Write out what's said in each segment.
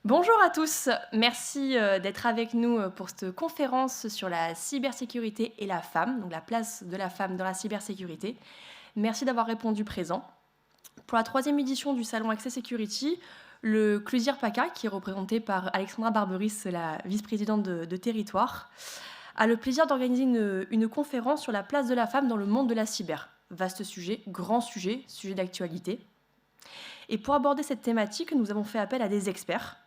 Bonjour à tous, merci d'être avec nous pour cette conférence sur la cybersécurité et la femme, donc la place de la femme dans la cybersécurité. Merci d'avoir répondu présent. Pour la troisième édition du salon Access Security, le Clusir PACA, qui est représenté par Alexandra Barberis, la vice-présidente de Territoire, a le plaisir d'organiser une conférence sur la place de la femme dans le monde de la cyber. Vaste sujet, grand sujet, sujet d'actualité. Et pour aborder cette thématique, nous avons fait appel à des experts,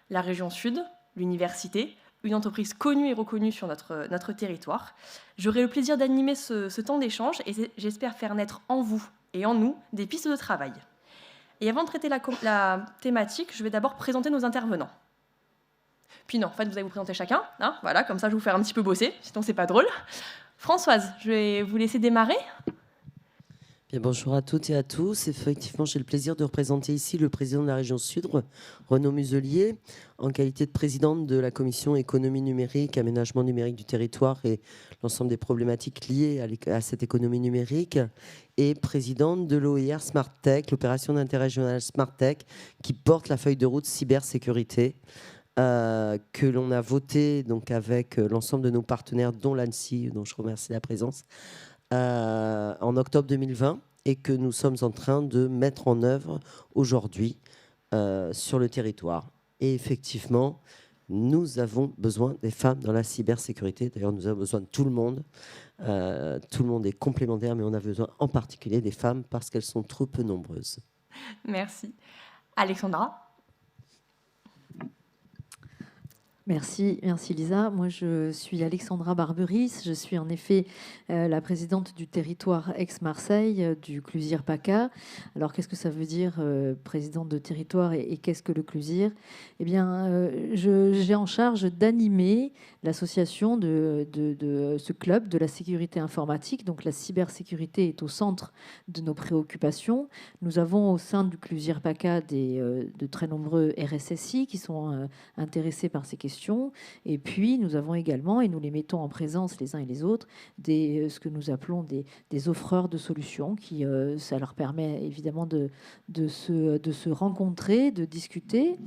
la région Sud, l'université, une entreprise connue et reconnue sur notre territoire. J'aurai le plaisir d'animer ce temps d'échange et j'espère faire naître en vous et en nous des pistes de travail. Et avant de traiter la thématique, je vais d'abord présenter nos intervenants. Puis non, en fait, vous allez vous présenter chacun, hein, voilà, comme ça je vais vous faire un petit peu bosser, sinon c'est pas drôle. Françoise, je vais vous laisser démarrer. Bien, bonjour à toutes et à tous. Effectivement, j'ai le plaisir de représenter ici le président de la région Sud, Renaud Muselier, en qualité de présidente de la commission économie numérique, aménagement numérique du territoire et l'ensemble des problématiques liées à cette économie numérique, et présidente de l'OIR Smart Tech, l'opération d'intérêt régional Smart Tech, qui porte la feuille de route cybersécurité. Que l'on a voté donc avec l'ensemble de nos partenaires, dont l'ANSSI, dont je remercie la présence, en octobre 2020 et que nous sommes en train de mettre en œuvre aujourd'hui sur le territoire. Et effectivement, nous avons besoin des femmes dans la cybersécurité. D'ailleurs, nous avons besoin de tout le monde. Tout le monde est complémentaire, mais on a besoin en particulier des femmes parce qu'elles sont trop peu nombreuses. Merci. Alexandra. Merci Lisa. Moi, je suis Alexandra Barberis. Je suis en effet la présidente du territoire Aix-Marseille du Clusir PACA. Alors, qu'est-ce que ça veut dire présidente de territoire et qu'est-ce que le Clusir? Eh bien, j'ai en charge d'animer l'association de ce club de la sécurité informatique. Donc, la cybersécurité est au centre de nos préoccupations. Nous avons au sein du Clusir PACA de très nombreux RSSI qui sont intéressés par ces questions. Et puis, nous avons également, et nous les mettons en présence les uns et les autres, ce que nous appelons des offreurs de solutions, qui ça leur permet évidemment de se rencontrer, de discuter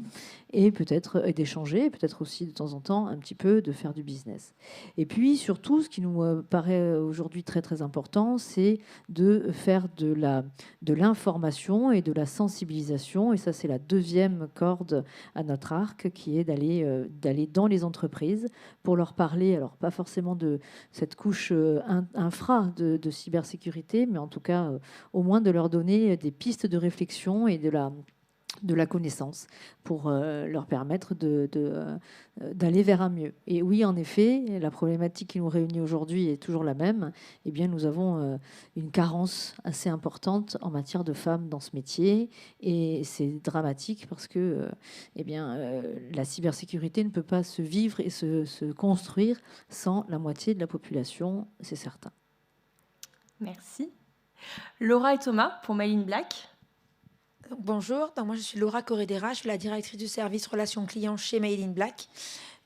et peut-être d'échanger, peut-être aussi de temps en temps un petit peu de faire du business. Et puis surtout, ce qui nous paraît aujourd'hui très très important, c'est de faire de l'information et de la sensibilisation. Et ça, c'est la deuxième corde à notre arc, qui est d'aller dans les entreprises pour leur parler, alors pas forcément de cette couche infra de cybersécurité, mais en tout cas au moins de leur donner des pistes de réflexion et de la connaissance pour leur permettre d'aller vers un mieux. Et oui, en effet, la problématique qui nous réunit aujourd'hui est toujours la même. Eh bien, nous avons une carence assez importante en matière de femmes dans ce métier, et c'est dramatique parce que la cybersécurité ne peut pas se vivre et se construire sans la moitié de la population, c'est certain. Merci. Laura et Thomas pour Mail in Black. Bonjour, donc moi je suis Laura Corredera, je suis la directrice du service relations clients chez Mail in Black.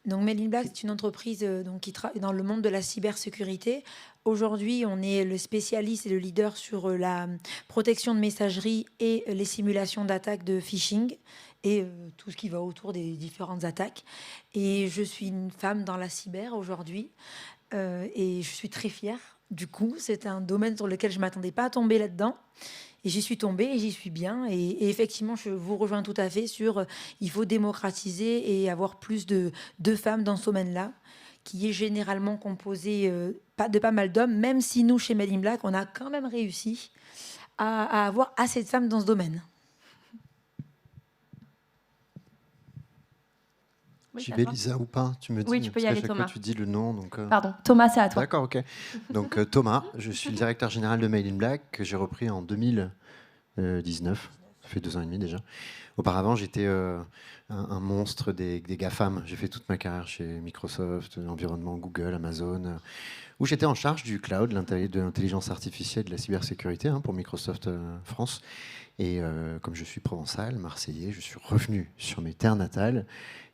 Donc Mail in Black, c'est une entreprise qui travaille dans le monde de la cybersécurité. Aujourd'hui, on est le spécialiste et le leader sur la protection de messagerie et les simulations d'attaques de phishing et tout ce qui va autour des différentes attaques. Et je suis une femme dans la cyber aujourd'hui et je suis très fière. Du coup, c'est un domaine sur lequel je ne m'attendais pas à tomber là-dedans. Et j'y suis tombée et j'y suis bien. Et effectivement, je vous rejoins tout à fait sur il faut démocratiser et avoir plus de femmes dans ce domaine-là, qui est généralement composé de pas mal d'hommes, même si nous, chez Mail in Black, on a quand même réussi à avoir assez de femmes dans ce domaine. Oui, J'y vais, Lisa, ou pas? Tu me dis, oui, tu peux y aller, chaque Thomas. fois, tu dis le nom. Donc, Pardon, Thomas, c'est à toi. D'accord, ok. Donc Thomas, je suis le directeur général de Mail in Black, que j'ai repris en 2019. Ça fait 2 ans et demi déjà. Auparavant, j'étais un monstre des GAFAM. J'ai fait toute ma carrière chez Microsoft, l'environnement Google, Amazon, où j'étais en charge du cloud, de l'intelligence artificielle, de la cybersécurité pour Microsoft France. Et comme je suis provençal, marseillais, je suis revenu sur mes terres natales.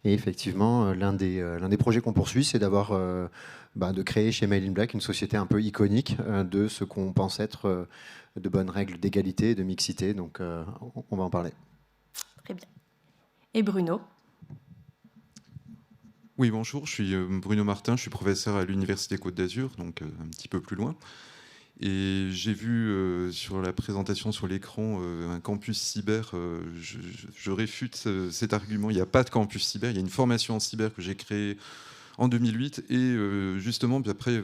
Et effectivement, l'un des projets qu'on poursuit, c'est de créer chez Mail in Black une société un peu iconique de ce qu'on pense être de bonnes règles d'égalité et de mixité. Donc, on va en parler. Très bien. Et Bruno? Oui, bonjour, je suis Bruno Martin, je suis professeur à l'Université Côte d'Azur, donc un petit peu plus loin. Et j'ai vu sur la présentation sur l'écran un campus cyber. Je réfute cet argument. Il n'y a pas de campus cyber, il y a une formation en cyber que j'ai créée en 2008. Et justement, après,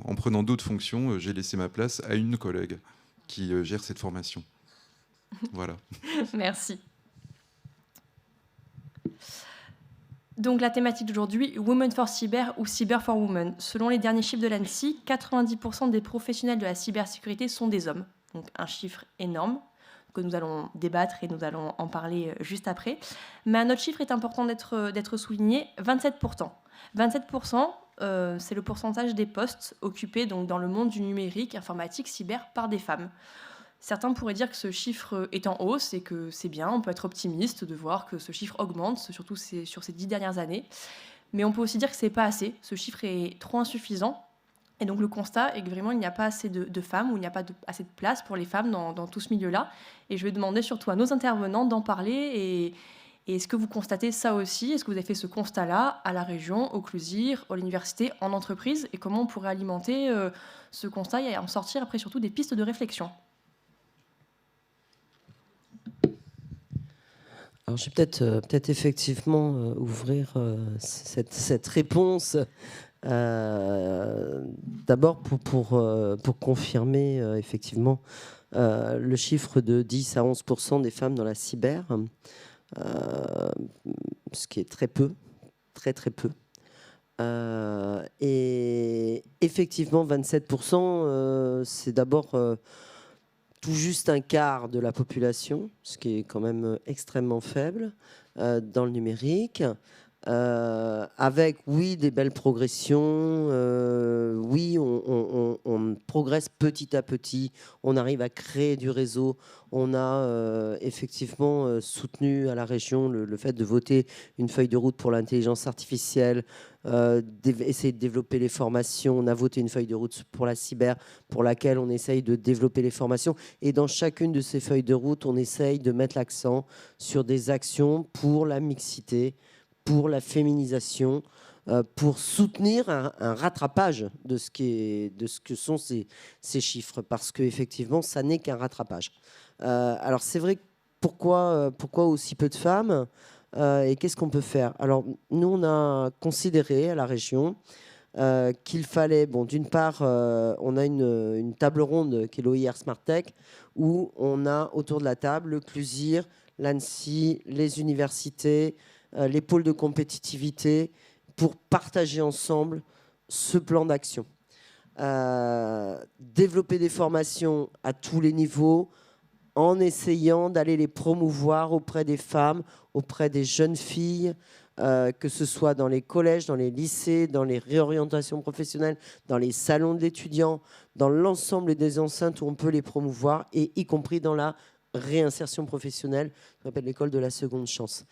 en prenant d'autres fonctions, j'ai laissé ma place à une collègue qui gère cette formation. Voilà. Merci. Donc la thématique d'aujourd'hui, Women for Cyber ou Cyber for Women. Selon les derniers chiffres de l'ANSSI, 90% des professionnels de la cybersécurité sont des hommes. Donc un chiffre énorme que nous allons débattre et nous allons en parler juste après. Mais un autre chiffre est important d'être souligné, 27%. 27%, c'est le pourcentage des postes occupés donc, dans le monde du numérique, informatique, cyber par des femmes. Certains pourraient dire que ce chiffre est en hausse et que c'est bien, on peut être optimiste de voir que ce chiffre augmente, surtout sur ces 10 dernières années. Mais on peut aussi dire que ce n'est pas assez, ce chiffre est trop insuffisant. Et donc le constat est que vraiment il n'y a pas assez de femmes, ou il n'y a pas assez de place pour les femmes dans tout ce milieu-là. Et je vais demander surtout à nos intervenants d'en parler. Et est-ce que vous constatez ça aussi? Est-ce que vous avez fait ce constat-là à la région, au CLUSIR, à l'université, en entreprise? Et comment on pourrait alimenter ce constat et en sortir après surtout des pistes de réflexion? Alors, je vais peut-être effectivement ouvrir cette réponse. D'abord pour confirmer effectivement le chiffre de 10 à 11% des femmes dans la cyber, ce qui est très peu, très peu. Et effectivement, 27%, c'est d'abord tout juste un quart de la population, ce qui est quand même extrêmement faible dans le numérique. Avec, oui, des belles progressions, oui, on progresse petit à petit, on arrive à créer du réseau, on a effectivement soutenu à la région le fait de voter une feuille de route pour l'intelligence artificielle, essayer de développer les formations, on a voté une feuille de route pour la cyber, pour laquelle on essaye de développer les formations, et dans chacune de ces feuilles de route, on essaye de mettre l'accent sur des actions pour la mixité, pour la féminisation, pour soutenir un rattrapage de ce que sont ces chiffres, parce qu'effectivement, ça n'est qu'un rattrapage. Alors, c'est vrai, pourquoi aussi peu de femmes et qu'est-ce qu'on peut faire? Alors, nous, on a considéré à la région qu'il fallait, bon, d'une part, on a une table ronde qui est l'OIR Smart Tech, où on a autour de la table le CLUSIR, l'ANSSI, les universités, les pôles de compétitivité, pour partager ensemble ce plan d'action. Développer des formations à tous les niveaux, en essayant d'aller les promouvoir auprès des femmes, auprès des jeunes filles, que ce soit dans les collèges, dans les lycées, dans les réorientations professionnelles, dans les salons d'étudiants, dans l'ensemble des enceintes où on peut les promouvoir, et y compris dans la réinsertion professionnelle, qu'on appelle l'école de la seconde chance.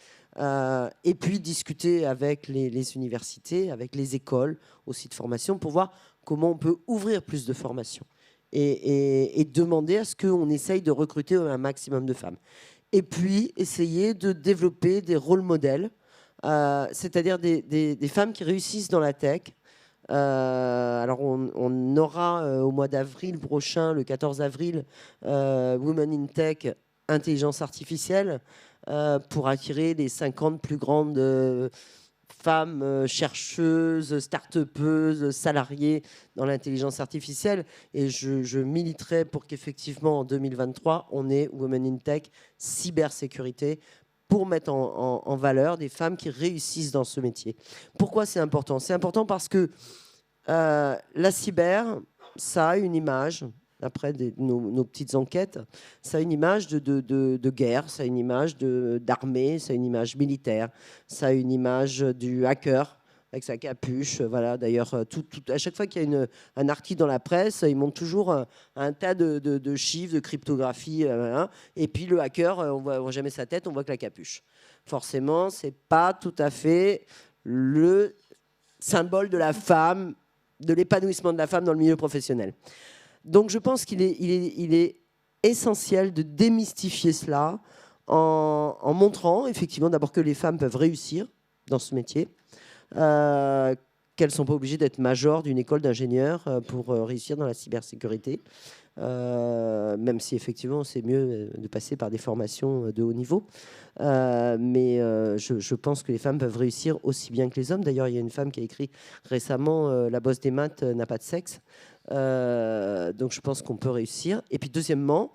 Et puis discuter avec les universités, avec les écoles aussi de formation, pour voir comment on peut ouvrir plus de formations et demander à ce qu'on essaye de recruter un maximum de femmes. Et puis essayer de développer des rôles modèles, c'est-à-dire des femmes qui réussissent dans la tech. Alors on aura au mois d'avril prochain, le 14 avril, Women in Tech, intelligence artificielle, pour attirer les 50 plus grandes femmes chercheuses, start-upeuses, salariées dans l'intelligence artificielle. Et je militerai pour qu'effectivement en 2023, on ait Women in Tech, cybersécurité, pour mettre en valeur des femmes qui réussissent dans ce métier. Pourquoi c'est important? C'est important parce que la cyber, ça a une image, après nos petites enquêtes, ça a une image de guerre, ça a une image d'armée, ça a une image militaire, ça a une image du hacker avec sa capuche. Voilà. D'ailleurs, à chaque fois qu'il y a un article dans la presse, il montre toujours un tas de chiffres, de cryptographie, et puis le hacker, on ne voit jamais sa tête, on voit que la capuche. Forcément, ce n'est pas tout à fait le symbole de la femme, de l'épanouissement de la femme dans le milieu professionnel. Donc je pense qu'il est essentiel de démystifier cela en montrant effectivement d'abord que les femmes peuvent réussir dans ce métier, qu'elles ne sont pas obligées d'être majors d'une école d'ingénieur pour réussir dans la cybersécurité. Même si effectivement c'est mieux de passer par des formations de haut niveau. Mais je pense que les femmes peuvent réussir aussi bien que les hommes. D'ailleurs, il y a une femme qui a écrit récemment La bosse des maths n'a pas de sexe. Donc je pense qu'on peut réussir. Et puis deuxièmement,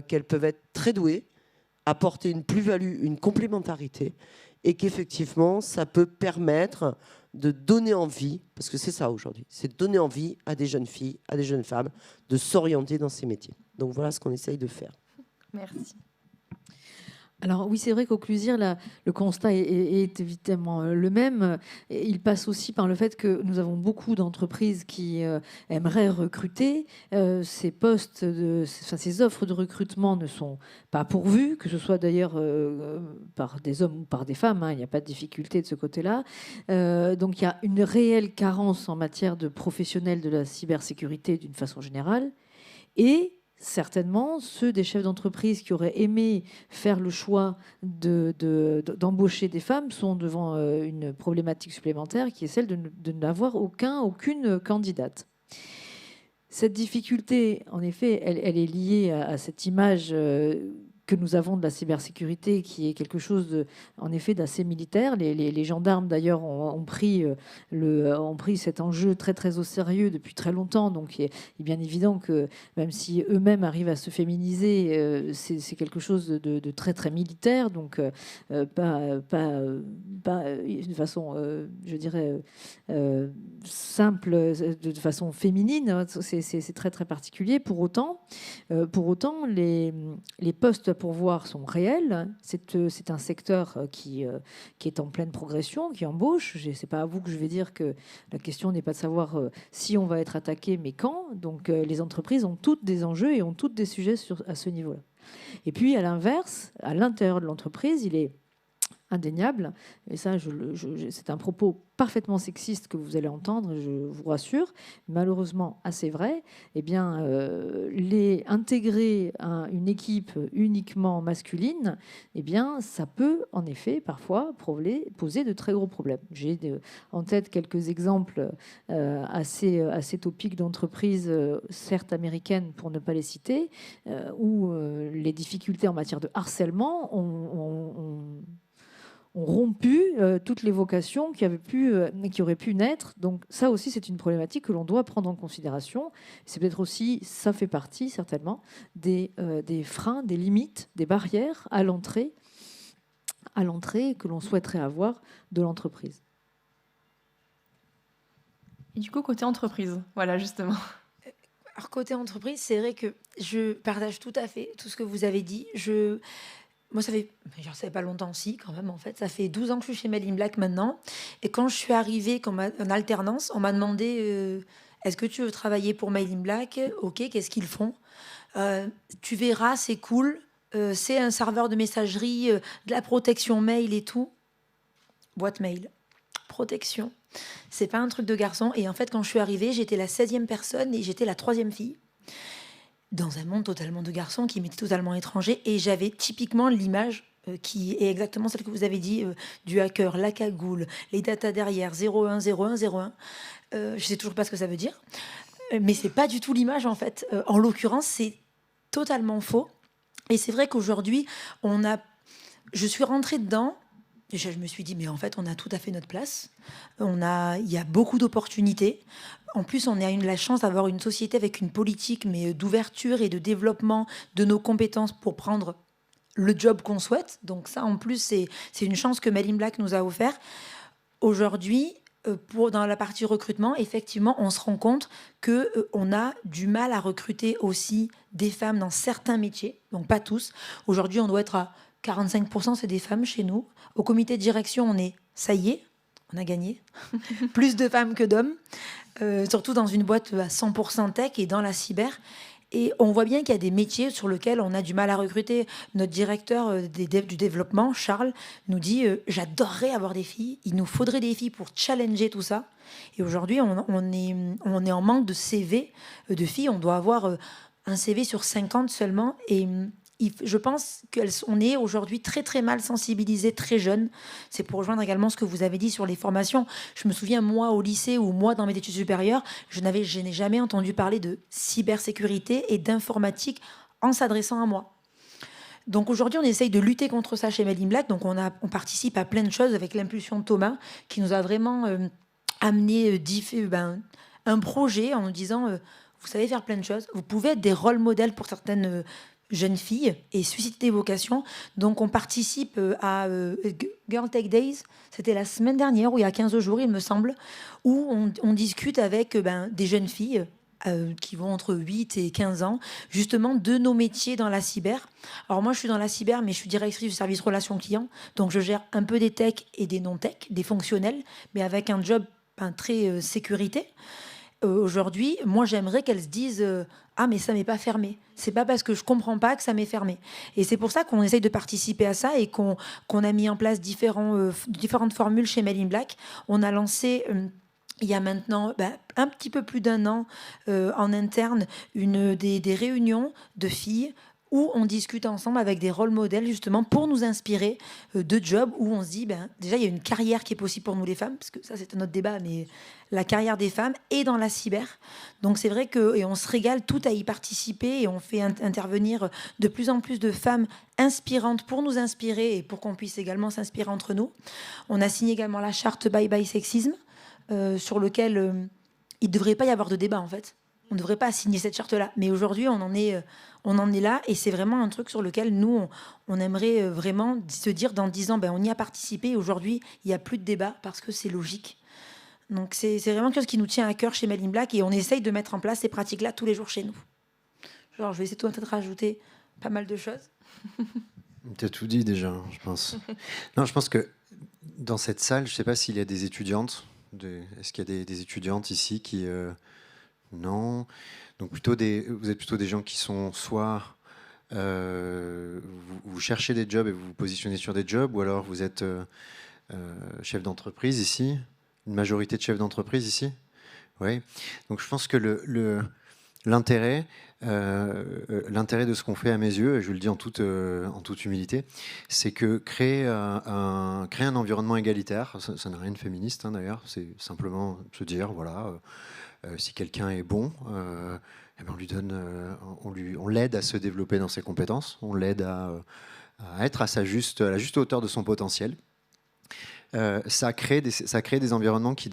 qu'elles peuvent être très douées, apporter une plus-value, une complémentarité, et qu'effectivement, ça peut permettre de donner envie, parce que c'est ça aujourd'hui, c'est de donner envie à des jeunes filles, à des jeunes femmes, de s'orienter dans ces métiers. Donc voilà ce qu'on essaye de faire. Merci. Alors oui, c'est vrai qu'au Clusir, le constat est évidemment le même. Il passe aussi par le fait que nous avons beaucoup d'entreprises qui aimeraient recruter. Ces postes, ces offres de recrutement ne sont pas pourvues, que ce soit d'ailleurs par des hommes ou par des femmes. Hein, il n'y a pas de difficulté de ce côté-là. Donc il y a une réelle carence en matière de professionnels de la cybersécurité d'une façon générale. Et certainement, ceux des chefs d'entreprise qui auraient aimé faire le choix d'embaucher des femmes sont devant une problématique supplémentaire qui est celle de n'avoir aucune candidate. Cette difficulté, en effet, elle est liée à cette image que nous avons de la cybersécurité, qui est quelque chose, en effet, d'assez militaire. Les gendarmes, d'ailleurs, ont pris cet enjeu très, très au sérieux depuis très longtemps. Donc, il est bien évident que même si eux-mêmes arrivent à se féminiser, c'est quelque chose de très, très militaire. Donc, pas de façon, je dirais, simple, de façon féminine. C'est très, très particulier. Pour autant, les postes à pourvoir sont réels. C'est un secteur qui est en pleine progression, qui embauche. Ce n'est pas à vous que je vais dire que la question n'est pas de savoir si on va être attaqué, mais quand. Donc les entreprises ont toutes des enjeux et ont toutes des sujets à ce niveau-là. Et puis à l'inverse, à l'intérieur de l'entreprise, il est indéniable, et ça, c'est un propos parfaitement sexiste que vous allez entendre, je vous rassure, malheureusement assez vrai. Eh bien, intégrer une équipe uniquement masculine, eh bien, ça peut en effet parfois poser de très gros problèmes. J'ai en tête quelques exemples assez topiques d'entreprises, certes américaines pour ne pas les citer, où les difficultés en matière de harcèlement ont rompu toutes les vocations qui auraient pu naître. Donc ça aussi, c'est une problématique que l'on doit prendre en considération. C'est peut-être aussi, ça fait partie certainement des freins, des limites, des barrières à l'entrée que l'on souhaiterait avoir de l'entreprise. Et du coup, côté entreprise, voilà, justement. Alors, côté entreprise, c'est vrai que je partage tout à fait tout ce que vous avez dit. Moi, ça fait pas longtemps aussi, quand même, en fait. Ça fait 12 ans que je suis chez Men in Black maintenant. Et quand je suis arrivée en alternance, on m'a demandé est-ce que tu veux travailler pour Men in Black? Ok, qu'est-ce qu'ils font? Tu verras, c'est cool. C'est un serveur de messagerie, de la protection mail et tout. Boîte mail, protection. C'est pas un truc de garçon. Et en fait, quand je suis arrivée, j'étais la 16e personne et j'étais la 3e fille. Dans un monde totalement de garçons qui m'était totalement étranger. Et j'avais typiquement l'image qui est exactement celle que vous avez dit, du hacker, la cagoule, les datas derrière, 010101. Je sais toujours pas ce que ça veut dire. Mais c'est pas du tout l'image, en fait. En l'occurrence, c'est totalement faux. Et c'est vrai qu'aujourd'hui, je suis rentrée dedans. Déjà, je me suis dit, mais en fait, on a tout à fait notre place. Il y a beaucoup d'opportunités. En plus, on a eu la chance d'avoir une société avec une politique d'ouverture et de développement de nos compétences pour prendre le job qu'on souhaite. Donc ça, en plus, c'est une chance que Men in Black nous a offert. Aujourd'hui, dans la partie recrutement, effectivement, on se rend compte qu'on a du mal à recruter aussi des femmes dans certains métiers. Donc pas tous. Aujourd'hui, on doit être à 45%, c'est des femmes chez nous. Au comité de direction, ça y est, on a gagné. Plus de femmes que d'hommes. Surtout dans une boîte à 100% tech et dans la cyber. Et on voit bien qu'il y a des métiers sur lesquels on a du mal à recruter. Notre directeur du développement, Charles, nous dit j'adorerais avoir des filles. Il nous faudrait des filles pour challenger tout ça. Et aujourd'hui, on est en manque de CV de filles. On doit avoir un CV sur 50 seulement. Et je pense qu'on est aujourd'hui très très mal sensibilisés, très jeunes. C'est pour rejoindre également ce que vous avez dit sur les formations. Je me souviens, moi au lycée ou moi dans mes études supérieures, je n'ai jamais entendu parler de cybersécurité et d'informatique en s'adressant à moi. Donc aujourd'hui, on essaye de lutter contre ça chez Made in Black. Donc on participe à plein de choses avec l'impulsion de Thomas qui nous a vraiment amené un projet en nous disant vous savez faire plein de choses, vous pouvez être des rôles modèles pour certaines jeunes filles et susciter des vocations. Donc on participe à Girl Tech Days, c'était la semaine dernière ou il y a 15 jours il me semble, où on discute avec des jeunes filles qui vont entre 8 et 15 ans, justement de nos métiers dans la cyber. Alors moi je suis dans la cyber, mais je suis directrice du service relations clients, donc je gère un peu des tech et des non-tech, des fonctionnels, mais avec un job très sécurité. Aujourd'hui, moi j'aimerais qu'elles se disent ah mais ça m'est pas fermé. C'est pas parce que je comprends pas que ça m'est fermé. Et c'est pour ça qu'on essaye de participer à ça et qu'on a mis en place différentes formules chez Made in Black. On a lancé il y a maintenant un petit peu plus d'un an en interne des réunions de filles où on discute ensemble avec des rôles modèles justement pour nous inspirer de jobs où on se dit déjà il y a une carrière qui est possible pour nous les femmes, parce que ça c'est un autre débat, mais la carrière des femmes est dans la cyber. Donc c'est vrai et on se régale tout à y participer et on fait intervenir de plus en plus de femmes inspirantes pour nous inspirer et pour qu'on puisse également s'inspirer entre nous. On a signé également la charte Bye Bye Sexisme sur lequel il ne devrait pas y avoir de débat en fait. On ne devrait pas signer cette charte-là. Mais aujourd'hui, on en est là. Et c'est vraiment un truc sur lequel nous, on aimerait vraiment se dire dans 10 ans, on y a participé. Et aujourd'hui, il n'y a plus de débat parce que c'est logique. Donc c'est vraiment quelque chose qui nous tient à cœur chez Made in Black. Et on essaye de mettre en place ces pratiques-là tous les jours chez nous. Genre, je vais essayer de peut-être rajouter pas mal de choses. Tu as tout dit déjà, je pense. Non, je pense que dans cette salle, je ne sais pas s'il y a des étudiantes. Est-ce qu'il y a des étudiantes ici qui... Non. Donc vous êtes plutôt des gens qui sont soit vous cherchez des jobs et vous vous positionnez sur des jobs, ou alors vous êtes chef d'entreprise ici. Une majorité de chefs d'entreprise ici. Oui. Donc je pense que l'intérêt de ce qu'on fait à mes yeux, et je le dis en toute humilité, c'est que créer un environnement égalitaire, ça n'a rien de féministe d'ailleurs, c'est simplement se dire voilà. Si quelqu'un est bon, on lui donne, on l'aide à se développer dans ses compétences, on l'aide à être à la juste hauteur de son potentiel. Ça crée des environnements qui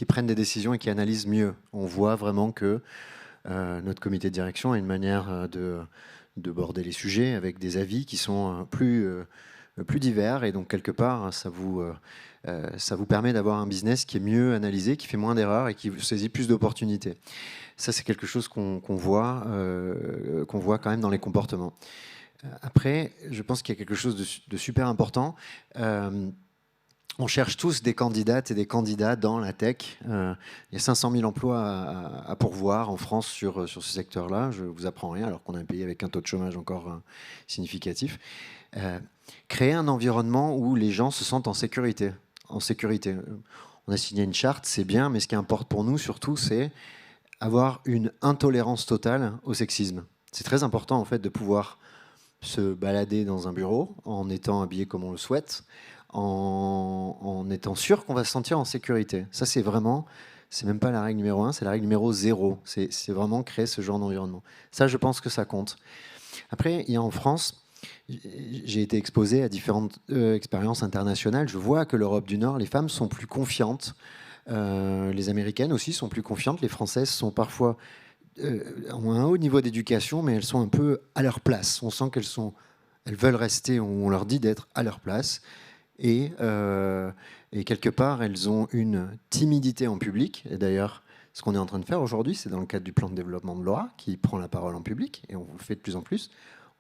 prennent des décisions et qui analysent mieux. On voit vraiment que notre comité de direction a une manière de border les sujets avec des avis qui sont plus divers, et donc quelque part ça vous permet d'avoir un business qui est mieux analysé, qui fait moins d'erreurs et qui saisit plus d'opportunités. Ça, c'est quelque chose qu'on voit quand même dans les comportements. Après, je pense qu'il y a quelque chose de super important. On cherche tous des candidates et des candidats dans la tech. Il y a 500 000 emplois à pourvoir en France sur ce secteur-là. Je ne vous apprends rien, alors qu'on a un pays avec un taux de chômage encore significatif. Créer un environnement où les gens se sentent en sécurité. On a signé une charte, c'est bien, mais ce qui importe pour nous surtout, c'est avoir une intolérance totale au sexisme. C'est très important en fait de pouvoir se balader dans un bureau en étant habillé comme on le souhaite, en étant sûr qu'on va se sentir en sécurité. Ça, c'est même pas la règle numéro 1, c'est la règle numéro 0. C'est vraiment créer ce genre d'environnement. Ça, je pense que ça compte. Après, il y a en France, j'ai été exposé à différentes expériences internationales. Je vois que l'Europe du Nord, les femmes sont plus confiantes. Les Américaines aussi sont plus confiantes. Les Françaises sont parfois ont un haut niveau d'éducation, mais elles sont un peu à leur place. On sent elles veulent rester, on leur dit d'être à leur place. Et quelque part, elles ont une timidité en public. Et d'ailleurs, ce qu'on est en train de faire aujourd'hui, c'est dans le cadre du plan de développement de Laura, qui prend la parole en public, et on le fait de plus en plus.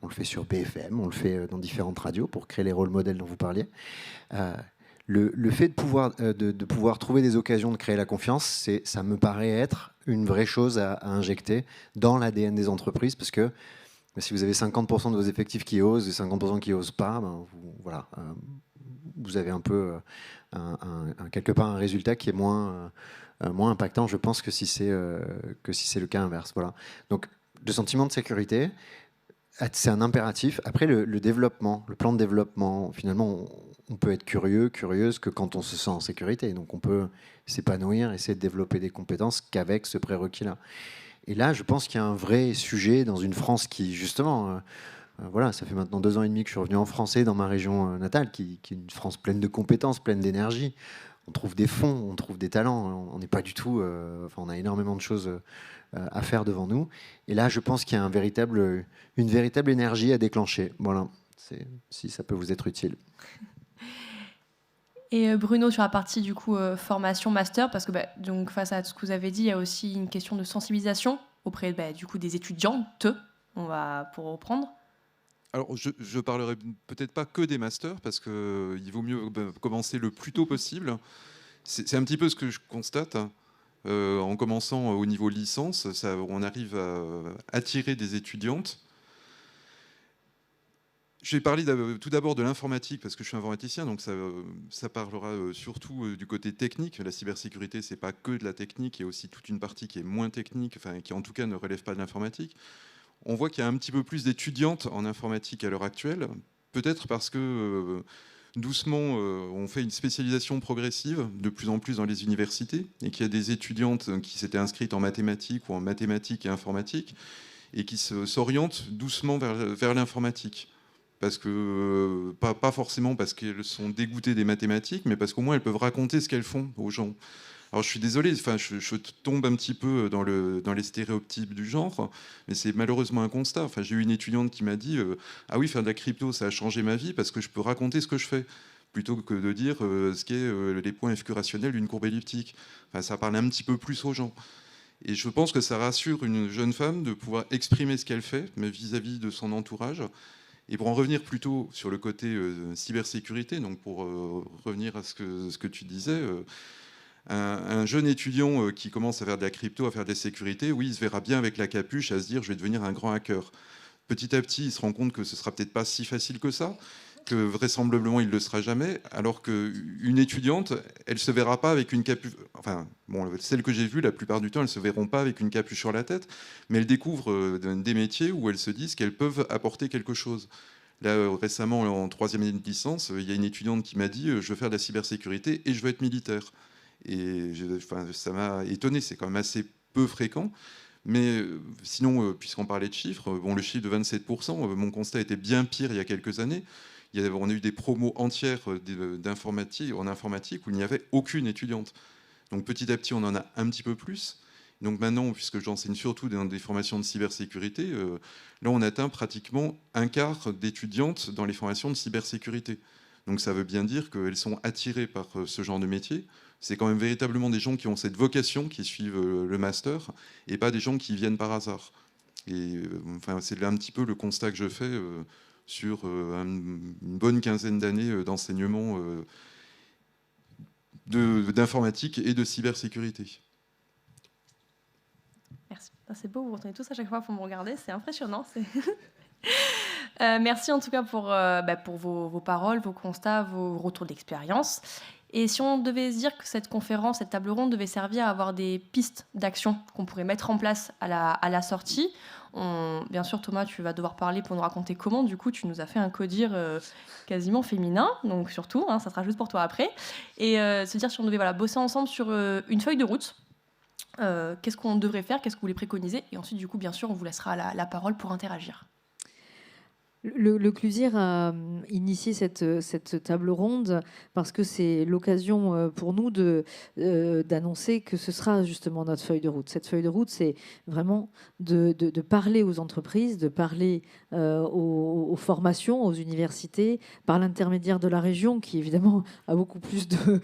On le fait sur BFM, on le fait dans différentes radios pour créer les rôles modèles dont vous parliez. Le fait de pouvoir trouver des occasions de créer la confiance, ça me paraît être une vraie chose à injecter dans l'ADN des entreprises, parce que si vous avez 50% de vos effectifs qui osent et 50% qui n'osent pas, vous avez un peu quelque part un résultat qui est moins impactant, je pense, que si c'est le cas inverse. Voilà. Donc, le sentiment de sécurité, c'est un impératif. Après, le développement, le plan de développement, finalement, on peut être curieuse que quand on se sent en sécurité. Donc, on peut s'épanouir, essayer de développer des compétences qu'avec ce prérequis-là. Et là, je pense qu'il y a un vrai sujet dans une France qui, justement, voilà, ça fait maintenant 2 ans et demi que je suis revenu en français dans ma région natale, qui est une France pleine de compétences, pleine d'énergie. On trouve des fonds, on trouve des talents. On n'est pas du tout... enfin, on a énormément de choses à faire devant nous. Et là, je pense qu'il y a une véritable énergie à déclencher. Voilà, si ça peut vous être utile. Et Bruno, sur la partie du coup formation master, parce que donc face à ce que vous avez dit, il y a aussi une question de sensibilisation auprès du coup des étudiantes. On va pour reprendre. Alors, je parlerai peut-être pas que des masters, parce qu'il vaut mieux commencer le plus tôt possible. C'est un petit peu ce que je constate. En commençant au niveau licence, on arrive à attirer des étudiantes. Je vais parler tout d'abord de l'informatique, parce que je suis informaticien, donc ça parlera surtout du côté technique. La cybersécurité, c'est pas que de la technique, il y a aussi toute une partie qui est moins technique, enfin, qui en tout cas ne relève pas de l'informatique. On voit qu'il y a un petit peu plus d'étudiantes en informatique à l'heure actuelle, peut-être parce que doucement, on fait une spécialisation progressive de plus en plus dans les universités, et qu'il y a des étudiantes qui s'étaient inscrites en mathématiques ou en mathématiques et informatique, et qui s'orientent doucement vers l'informatique. Parce que, pas forcément parce qu'elles sont dégoûtées des mathématiques, mais parce qu'au moins elles peuvent raconter ce qu'elles font aux gens. Alors je suis désolé, enfin, je tombe un petit peu dans les stéréotypes du genre, mais c'est malheureusement un constat. Enfin, j'ai eu une étudiante qui m'a dit ah oui, faire de la crypto, ça a changé ma vie parce que je peux raconter ce que je fais, plutôt que de dire ce qu'est les points FQ rationnels d'une courbe elliptique. Enfin, ça parle un petit peu plus aux gens. Et je pense que ça rassure une jeune femme de pouvoir exprimer ce qu'elle fait, mais vis-à-vis de son entourage. Et pour en revenir plutôt sur le côté cybersécurité, donc pour revenir à ce que tu disais, un jeune étudiant qui commence à faire de la crypto, à faire de la sécurité, oui, il se verra bien avec la capuche à se dire je vais devenir un grand hacker. Petit à petit, il se rend compte que ce sera peut-être pas si facile que ça, que vraisemblablement il ne le sera jamais, alors qu'une étudiante, elle se verra pas avec une capuche. Enfin, bon, celles que j'ai vues, la plupart du temps, elles se verront pas avec une capuche sur la tête, mais elles découvrent des métiers où elles se disent qu'elles peuvent apporter quelque chose. Là, récemment, en 3e année de licence, il y a une étudiante qui m'a dit je veux faire de la cybersécurité et je veux être militaire. Et ça m'a étonné, c'est quand même assez peu fréquent. Mais sinon, puisqu'on parlait de chiffres, le chiffre de 27%, mon constat était bien pire il y a quelques années. On a eu des promos entières en informatique où il n'y avait aucune étudiante. Donc petit à petit, on en a un petit peu plus. Donc maintenant, puisque j'enseigne surtout dans des formations de cybersécurité, là on atteint pratiquement un quart d'étudiantes dans les formations de cybersécurité. Donc ça veut bien dire qu'elles sont attirées par ce genre de métier. C'est quand même véritablement des gens qui ont cette vocation, qui suivent le master, et pas des gens qui viennent par hasard. Et c'est là un petit peu le constat que je fais sur une bonne quinzaine d'années d'enseignement d'informatique et de cybersécurité. Merci. C'est beau, vous retenez tous à chaque fois pour me regarder, c'est impressionnant. Merci en tout cas pour vos paroles, vos constats, vos retours d'expérience. Et si on devait se dire que cette conférence, cette table ronde devait servir à avoir des pistes d'action qu'on pourrait mettre en place à la sortie, bien sûr Thomas, tu vas devoir parler pour nous raconter comment. Du coup, tu nous as fait un codir quasiment féminin, donc surtout, ça sera juste pour toi après. Et se dire si on devait bosser ensemble sur une feuille de route. Qu'est-ce qu'on devrait faire, qu'est-ce que vous voulez préconiser, et ensuite du coup bien sûr on vous laissera la parole pour interagir. Le CLUSIR a initié cette table ronde parce que c'est l'occasion pour nous d'annoncer que ce sera justement notre feuille de route. Cette feuille de route, c'est vraiment de parler aux entreprises, de parler aux formations, aux universités, par l'intermédiaire de la région qui évidemment a beaucoup plus de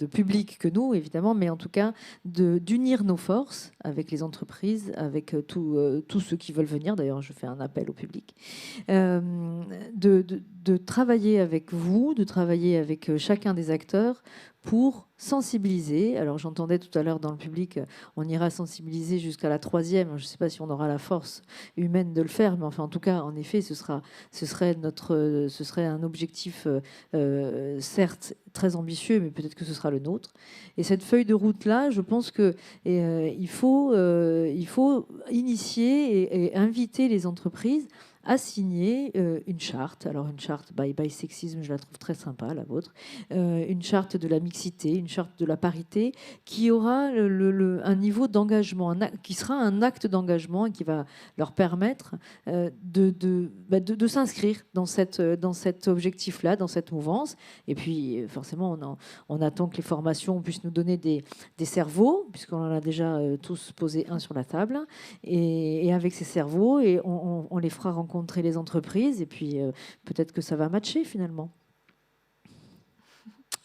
public que nous évidemment, mais en tout cas d'unir nos forces avec les entreprises, avec tous ceux qui veulent venir. D'ailleurs, je fais un appel au public. de travailler avec vous, de travailler avec chacun des acteurs pour sensibiliser. Alors j'entendais tout à l'heure dans le public, on ira sensibiliser jusqu'à la 3e. Je ne sais pas si on aura la force humaine de le faire, mais enfin en tout cas, en effet, ce serait un objectif certes très ambitieux, mais peut-être que ce sera le nôtre. Et cette feuille de route-là, je pense que il faut initier et inviter les entreprises à signer une charte. Alors une charte bye sexisme, je la trouve très sympa, la vôtre. Une charte de la mixité, une charte de la parité, qui aura un niveau d'engagement, qui sera un acte d'engagement et qui va leur permettre de s'inscrire dans cet objectif-là, dans cette mouvance. Et puis forcément, on attend que les formations puissent nous donner des cerveaux, puisqu'on en a déjà tous posé un sur la table. Et avec ces cerveaux, et on les fera rencontrer les entreprises, et puis peut-être que ça va matcher finalement.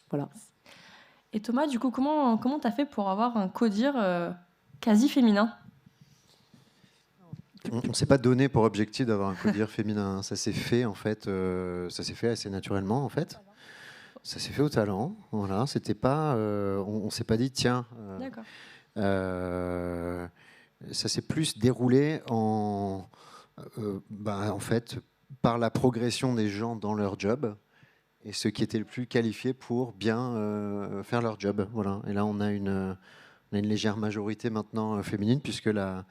Voilà. Et Thomas, du coup, comment tu as fait pour avoir un codir quasi féminin ? On ne s'est pas donné pour objectif d'avoir un codir féminin. Ça s'est fait, en fait, ça s'est fait assez naturellement, en fait. Ça s'est fait au talent. Voilà. C'était pas, on ne s'est pas dit, tiens... D'accord. Ça s'est plus déroulé en fait, par la progression des gens dans leur job et ceux qui étaient le plus qualifiés pour bien faire leur job. Voilà. Et là, on a une légère majorité maintenant féminine, puisque la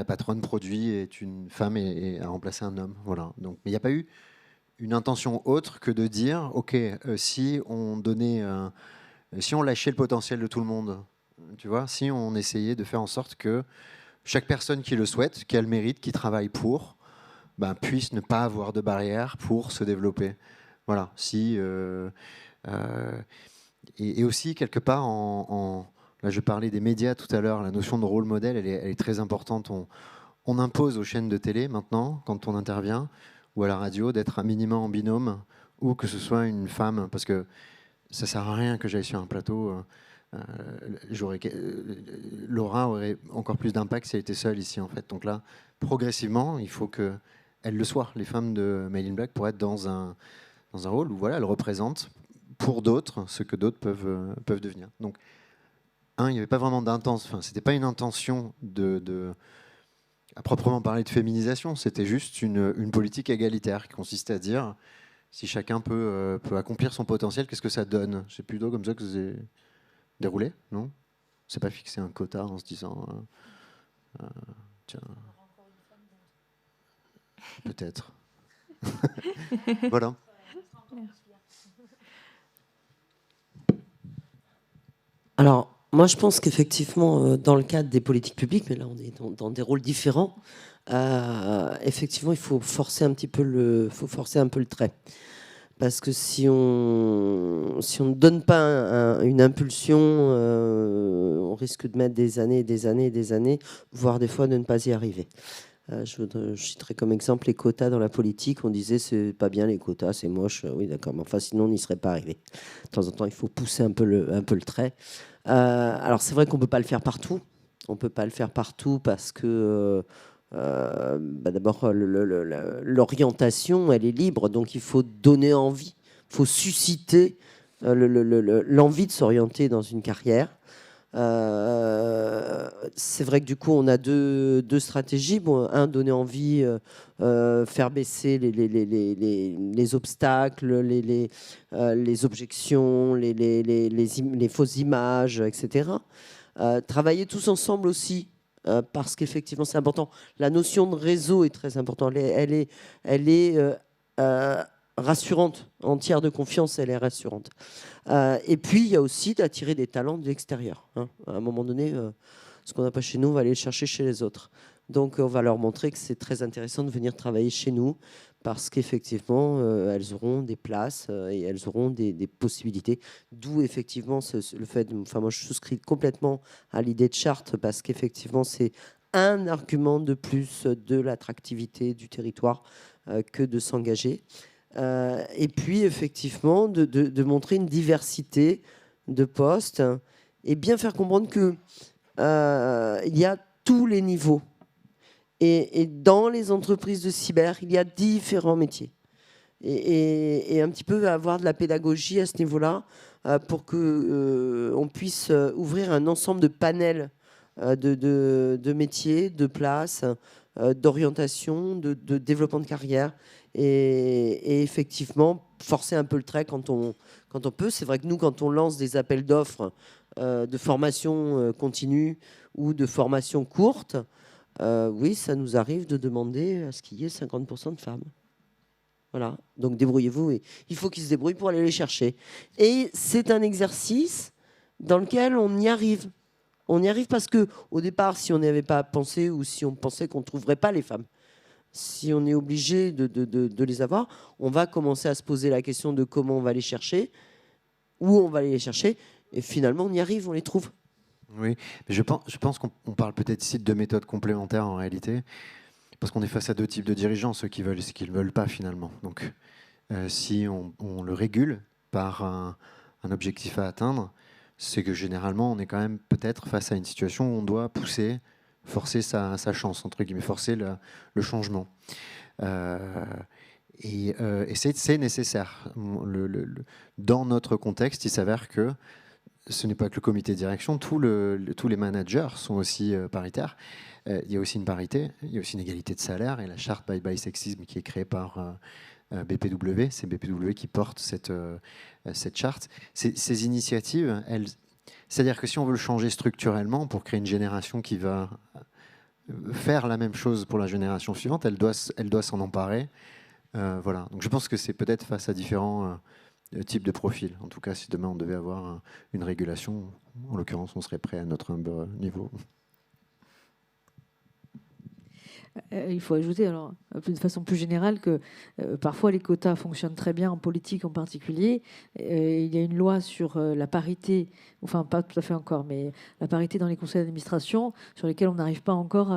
patronne produit est une femme et a remplacé un homme. Voilà. Donc, mais il n'y a pas eu une intention autre que de dire, OK, si on lâchait le potentiel de tout le monde, tu vois, si on essayait de faire en sorte que chaque personne qui le souhaite, qui a le mérite, qui travaille pour, puisse ne pas avoir de barrière pour se développer. Voilà. Et aussi, quelque part, là, je parlais des médias tout à l'heure, la notion de rôle modèle, elle est très importante. On impose aux chaînes de télé, maintenant, quand on intervient, ou à la radio, d'être un minimum en binôme, ou que ce soit une femme, parce que ça ne sert à rien que j'aille sur un plateau... Laura aurait encore plus d'impact si elle était seule ici, en fait. Donc là, progressivement, il faut qu'elle le soit. Les femmes de Made in Black pour être dans un rôle où voilà, elles représentent pour d'autres ce que d'autres peuvent devenir. Donc, il n'y avait pas vraiment d'intention. Enfin, c'était pas une intention à proprement parler de féminisation. C'était juste une politique égalitaire qui consistait à dire si chacun peut accomplir son potentiel, qu'est-ce que ça donne. C'est plutôt comme ça que c'est déroulé, non ? C'est pas fixer un quota en se disant tiens, peut-être. Voilà. Alors, moi, je pense qu'effectivement, dans le cadre des politiques publiques, mais là, on est dans des rôles différents, effectivement, il faut forcer un peu le trait. Parce que si on ne donne pas une impulsion, on risque de mettre des années, voire des fois de ne pas y arriver. Je citerai comme exemple les quotas dans la politique. On disait c'est pas bien les quotas, c'est moche. Oui, d'accord, mais enfin sinon on n'y serait pas arrivé. De temps en temps, il faut pousser un peu le trait. Alors c'est vrai qu'on peut pas le faire partout. On peut pas le faire partout parce que d'abord, l'orientation, elle est libre, donc il faut donner envie, il faut susciter l'envie de s'orienter dans une carrière. C'est vrai que du coup, on a deux stratégies. Bon, donner envie, faire baisser les obstacles, les objections, les fausses images, etc. Travailler tous ensemble aussi. Parce qu'effectivement, c'est important. La notion de réseau est très importante. Elle est rassurante. En tiers de confiance, elle est rassurante. Et puis, il y a aussi d'attirer des talents de l'extérieur. À un moment donné, ce qu'on n'a pas chez nous, on va aller le chercher chez les autres. Donc, on va leur montrer que c'est très intéressant de venir travailler chez nous parce qu'effectivement, elles auront des places et elles auront des possibilités. D'où, effectivement, le fait... Enfin, moi, je souscris complètement à l'idée de charte parce qu'effectivement, c'est un argument de plus de l'attractivité du territoire que de s'engager. Et puis, effectivement, de montrer une diversité de postes et bien faire comprendre qu'il y a tous les niveaux. Et dans les entreprises de cyber, il y a différents métiers. Et un petit peu avoir de la pédagogie à ce niveau-là pour qu'on puisse ouvrir un ensemble de panels de métiers, de places, d'orientation, de développement de carrière. Et effectivement, forcer un peu le trait quand on peut. C'est vrai que nous, quand on lance des appels d'offres de formation continue ou de formation courte, oui, ça nous arrive de demander à ce qu'il y ait 50% de femmes. Voilà, donc débrouillez-vous. Et il faut qu'ils se débrouillent pour aller les chercher. Et c'est un exercice dans lequel on y arrive. On y arrive parce que au départ, si on n'y avait pas pensé ou si on pensait qu'on ne trouverait pas les femmes, si on est obligé de les avoir, on va commencer à se poser la question de comment on va les chercher, où on va aller les chercher, et finalement on y arrive, on les trouve. Oui, mais je pense qu'on parle peut-être ici de deux méthodes complémentaires en réalité, parce qu'on est face à deux types de dirigeants, ceux qui veulent et ceux qui ne veulent pas finalement. Donc si on le régule par un objectif à atteindre, c'est que généralement on est quand même peut-être face à une situation où on doit pousser, forcer sa chance, entre guillemets, forcer le changement. Et c'est nécessaire. Dans notre contexte, il s'avère que ce n'est pas que le comité de direction, tous les managers sont aussi paritaires. Il y a aussi une parité, il y a aussi une égalité de salaire, et la charte Bye Bye Sexisme qui est créée par BPW, c'est BPW qui porte cette charte. Ces initiatives, c'est-à-dire que si on veut le changer structurellement pour créer une génération qui va faire la même chose pour la génération suivante, elle doit s'en emparer. Voilà. Donc je pense que c'est peut-être face à différents types de profils. En tout cas, si demain on devait avoir une régulation, en l'occurrence, on serait prêt à notre humble niveau. Il faut ajouter, alors, de façon plus générale, que parfois les quotas fonctionnent très bien en politique en particulier. Il y a une loi sur la parité, enfin pas tout à fait encore, mais la parité dans les conseils d'administration, sur lesquels on n'arrive pas encore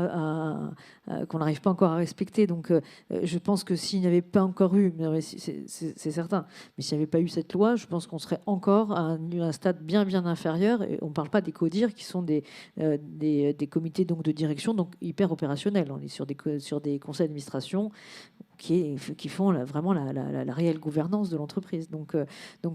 qu'on n'arrive pas encore à respecter. Donc, je pense que s'il n'y avait pas encore eu, c'est certain, mais s'il n'y avait pas eu cette loi, je pense qu'on serait encore à un stade bien inférieur. Et on ne parle pas des CODIR, qui sont des comités donc de direction, donc hyper opérationnels. On est sur des conseils d'administration qui font vraiment la réelle gouvernance de l'entreprise. Donc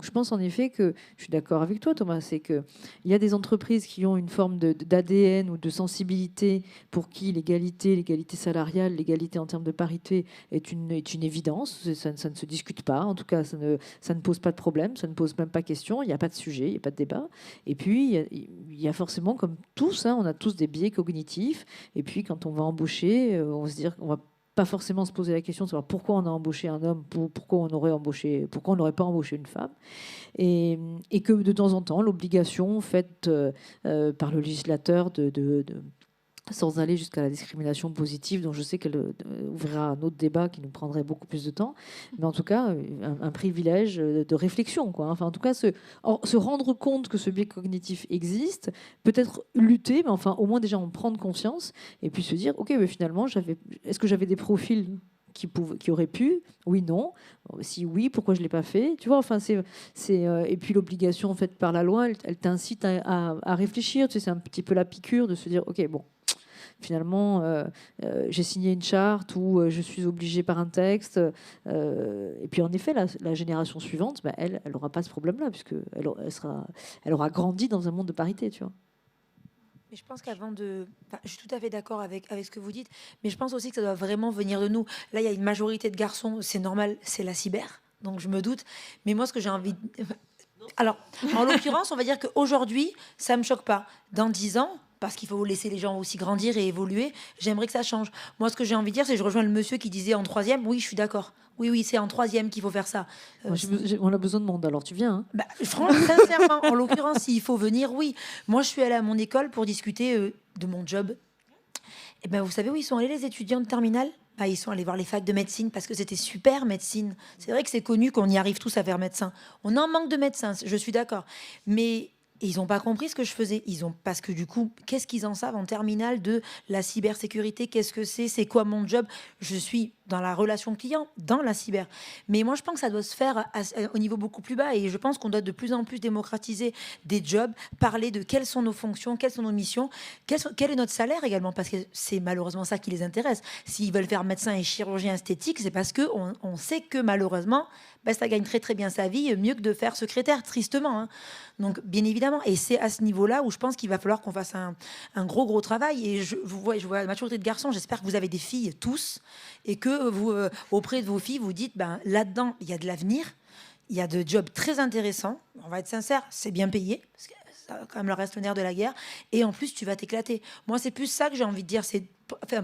je pense en effet que, je suis d'accord avec toi Thomas, c'est qu'il y a des entreprises qui ont une forme d'ADN ou de sensibilité pour qui l'égalité salariale, l'égalité en termes de parité est une évidence, ça ne se discute pas, en tout cas ça ne pose pas de problème, ça ne pose même pas question, il n'y a pas de sujet, il n'y a pas de débat. Et puis il y a forcément, comme tous, on a tous des biais cognitifs, et puis quand on va embaucher, on va pas forcément se poser la question de savoir pourquoi on a embauché un homme, pourquoi on n'aurait pas embauché une femme, et que de temps en temps l'obligation faite par le législateur sans aller jusqu'à la discrimination positive, dont je sais qu'elle ouvrira un autre débat qui nous prendrait beaucoup plus de temps, mais en tout cas un privilège de réflexion, quoi. Enfin, en tout cas, se rendre compte que ce biais cognitif existe, peut-être lutter, mais enfin au moins déjà en prendre conscience, et puis se dire, ok, mais finalement, est-ce que j'avais des profils qui auraient pu, oui, non, si oui, pourquoi je l'ai pas fait, tu vois, enfin et puis l'obligation faite par la loi, elle t'incite à réfléchir, tu sais, c'est un petit peu la piqûre de se dire, ok, bon, finalement, j'ai signé une charte ou je suis obligée par un texte. Et puis, en effet, la génération suivante, elle n'aura pas ce problème-là, puisqu'elle elle aura grandi dans un monde de parité, tu vois. Mais je pense je suis tout à fait d'accord avec ce que vous dites, mais je pense aussi que ça doit vraiment venir de nous. Là, il y a une majorité de garçons, c'est normal, c'est la cyber, donc je me doute. Mais moi, ce que j'ai envie Alors, en l'occurrence, on va dire qu'aujourd'hui, ça ne me choque pas. Dans 10 ans, parce qu'il faut laisser les gens aussi grandir et évoluer, j'aimerais que ça change. Moi, ce que j'ai envie de dire, c'est que je rejoins le monsieur qui disait en 3e, oui, je suis d'accord. Oui, c'est en 3e qu'il faut faire ça. On a besoin de monde, alors tu viens. Hein. Franchement, sincèrement, en l'occurrence, s'il faut venir, oui. Moi, je suis allée à mon école pour discuter de mon job. Et ben, vous savez où ils sont allés, les étudiants de terminale ? Ils sont allés voir les facs de médecine parce que c'était super, médecine. C'est vrai que c'est connu qu'on y arrive tous à faire médecin. On en manque de médecins, je suis d'accord. Mais ils n'ont pas compris ce que je faisais. Parce que du coup, qu'est-ce qu'ils en savent en terminale de la cybersécurité ? Qu'est-ce que c'est ? C'est quoi mon job ? Je suis dans la relation client, dans la cyber. Mais moi, je pense que ça doit se faire au niveau beaucoup plus bas. Et je pense qu'on doit de plus en plus démocratiser des jobs, parler de quelles sont nos fonctions, quelles sont nos missions, quel est notre salaire également, parce que c'est malheureusement ça qui les intéresse. S'ils veulent faire médecin et chirurgien esthétique, c'est parce qu'on on sait que malheureusement, ça gagne très très bien sa vie, mieux que de faire secrétaire, tristement. Hein. Donc, bien évidemment, et c'est à ce niveau-là où je pense qu'il va falloir qu'on fasse un gros travail. Et je vois la maturité de garçons, j'espère que vous avez des filles tous, et que vous, auprès de vos filles, vous dites, là-dedans, il y a de l'avenir, il y a de jobs très intéressants, on va être sincère, c'est bien payé, parce que ça quand même le reste le nerf de la guerre, et en plus, tu vas t'éclater. Moi, c'est plus ça que j'ai envie de dire, c'est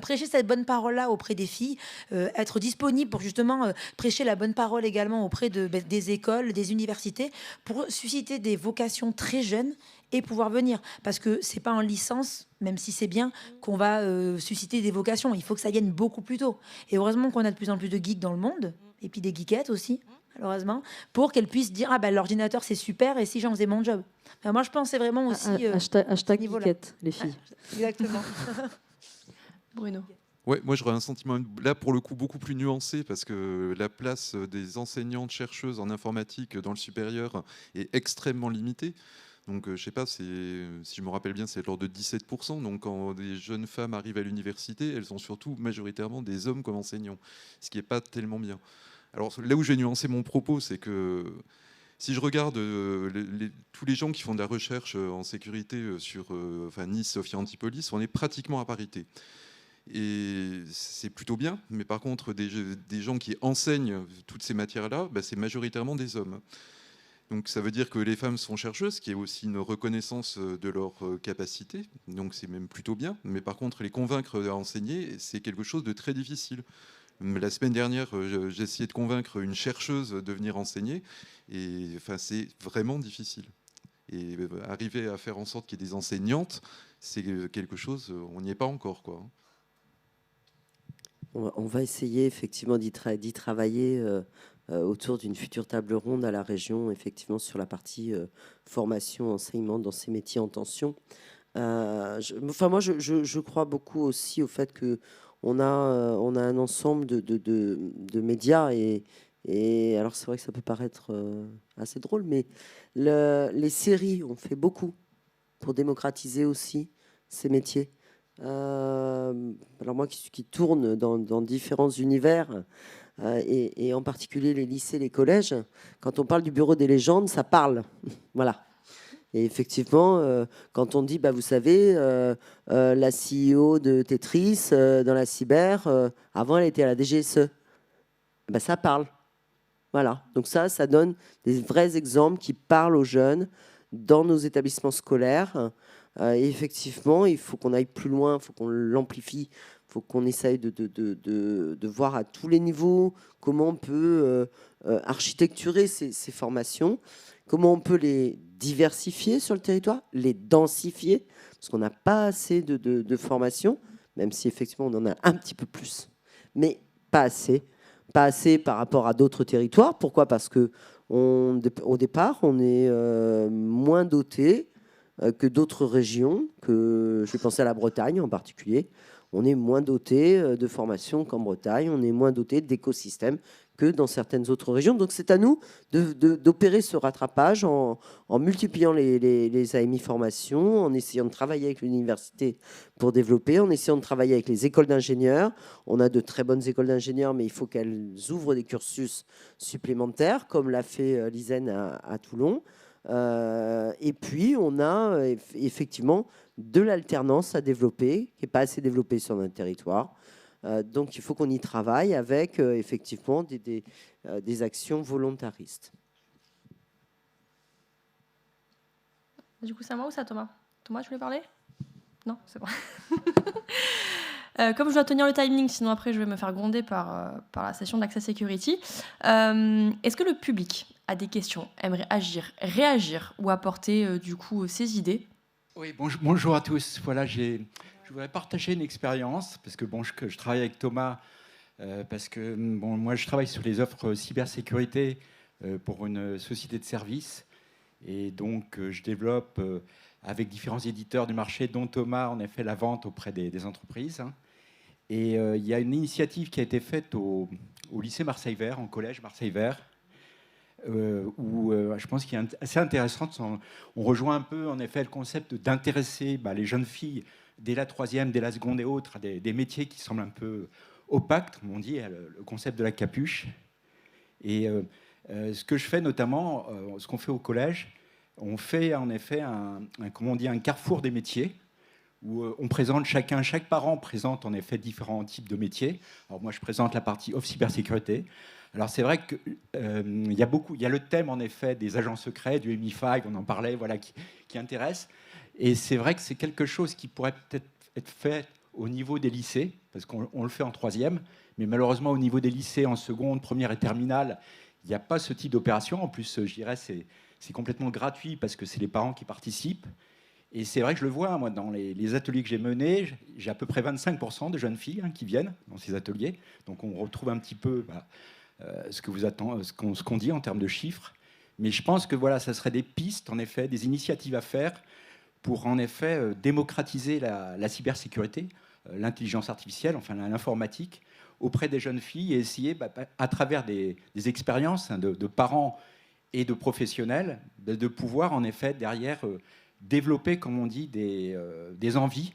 prêcher cette bonne parole-là auprès des filles, être disponible pour justement prêcher la bonne parole également auprès des écoles, des universités, pour susciter des vocations très jeunes et pouvoir venir. Parce que c'est pas en licence, même si c'est bien, qu'on va susciter des vocations. Il faut que ça vienne beaucoup plus tôt. Et heureusement qu'on a de plus en plus de geeks dans le monde, et puis des geekettes aussi, malheureusement, pour qu'elles puissent dire l'ordinateur c'est super, et si j'en faisais mon job. Moi, je pense c'est vraiment aussi... hashtag geekette, les filles. Exactement. Bruno. Ouais, moi j'aurais un sentiment là pour le coup beaucoup plus nuancé parce que la place des enseignantes chercheuses en informatique dans le supérieur est extrêmement limitée. Donc je sais pas, si je me rappelle bien, c'est de l'ordre de 17%. Donc quand des jeunes femmes arrivent à l'université, elles sont surtout majoritairement des hommes comme enseignants, ce qui n'est pas tellement bien. Alors là où je vais nuancer mon propos, c'est que si je regarde tous les gens qui font de la recherche en sécurité sur Nice, Sophia Antipolis, on est pratiquement à parité. Et c'est plutôt bien, mais par contre, des gens qui enseignent toutes ces matières-là, c'est majoritairement des hommes. Donc ça veut dire que les femmes sont chercheuses, ce qui est aussi une reconnaissance de leur capacité, donc c'est même plutôt bien. Mais par contre, les convaincre à enseigner, c'est quelque chose de très difficile. La semaine dernière, j'ai essayé de convaincre une chercheuse de venir enseigner, et c'est vraiment difficile. Et arriver à faire en sorte qu'il y ait des enseignantes, c'est quelque chose, on n'y est pas encore, quoi. On va essayer effectivement d'y travailler autour d'une future table ronde à la région, effectivement sur la partie formation, enseignement dans ces métiers en tension. Moi, je crois beaucoup aussi au fait que on a un ensemble de médias et alors c'est vrai que ça peut paraître assez drôle, mais les séries ont fait beaucoup pour démocratiser aussi ces métiers. Alors moi qui tourne dans différents univers et en particulier les lycées, les collèges, quand on parle du bureau des légendes, ça parle. Voilà. Et effectivement, quand on dit, vous savez, la CEO de Tetris dans la cyber, avant elle était à la DGSE, ça parle. Voilà. Donc ça donne des vrais exemples qui parlent aux jeunes dans nos établissements scolaires. Et effectivement, il faut qu'on aille plus loin, il faut qu'on l'amplifie, il faut qu'on essaye de voir à tous les niveaux comment on peut architecturer ces formations, comment on peut les diversifier sur le territoire, les densifier, parce qu'on n'a pas assez de formations, même si effectivement on en a un petit peu plus, mais pas assez par rapport à d'autres territoires. Pourquoi ? Parce que au départ, on est moins doté que d'autres régions, je vais penser à la Bretagne en particulier. On est moins doté de formation qu'en Bretagne, on est moins doté d'écosystèmes que dans certaines autres régions. Donc c'est à nous d'opérer ce rattrapage en multipliant les AMI formations, en essayant de travailler avec l'université pour développer, en essayant de travailler avec les écoles d'ingénieurs. On a de très bonnes écoles d'ingénieurs, mais il faut qu'elles ouvrent des cursus supplémentaires, comme l'a fait l'ISEN à Toulon. Et puis, on a effectivement de l'alternance à développer, qui n'est pas assez développée sur notre territoire. Donc, il faut qu'on y travaille avec effectivement des actions volontaristes. Du coup, c'est à moi ou c'est à Thomas ? Thomas, tu voulais parler ? Non, c'est bon. Comme je dois tenir le timing, sinon après je vais me faire gronder par la session d'Access Security. Est-ce que le public a des questions, aimerait agir, réagir ou apporter du coup ses idées ? Oui, bonjour à tous. Voilà, je voudrais partager une expérience parce que je travaille avec Thomas parce que moi je travaille sur les offres cybersécurité pour une société de services et donc je développe avec différents éditeurs du marché, dont Thomas, on a fait la vente auprès des entreprises. Et il y a une initiative qui a été faite au lycée Marseille-Vert, en collège Marseille-Vert, où je pense qu'il est assez intéressant. On rejoint un peu, en effet, le concept d'intéresser les jeunes filles dès la troisième, dès la seconde et autres, à des métiers qui semblent un peu opaques, comme on dit, le concept de la capuche. Et ce que je fais notamment, ce qu'on fait au collège, on fait en effet un carrefour des métiers, où on présente chaque parent présente en effet différents types de métiers. Alors moi, je présente la partie off cybersécurité. Alors c'est vrai qu'il y a le thème en effet des agents secrets, du MI5, on en parlait, voilà, qui intéresse. Et c'est vrai que c'est quelque chose qui pourrait peut-être être fait au niveau des lycées, parce qu'on le fait en troisième, mais malheureusement au niveau des lycées en seconde, première et terminale, il n'y a pas ce type d'opération. En plus, je dirais, c'est complètement gratuit parce que c'est les parents qui participent. Et c'est vrai que je le vois, moi, dans les ateliers que j'ai menés, j'ai à peu près 25% de jeunes filles qui viennent dans ces ateliers. Donc on retrouve un petit peu ce qu'on dit en termes de chiffres. Mais je pense que voilà, ça serait des pistes, en effet, des initiatives à faire pour, en effet, démocratiser la cybersécurité, l'intelligence artificielle, enfin l'informatique, auprès des jeunes filles et essayer, à travers des expériences de parents et de professionnels, de pouvoir, en effet, derrière, développer, comme on dit, des envies,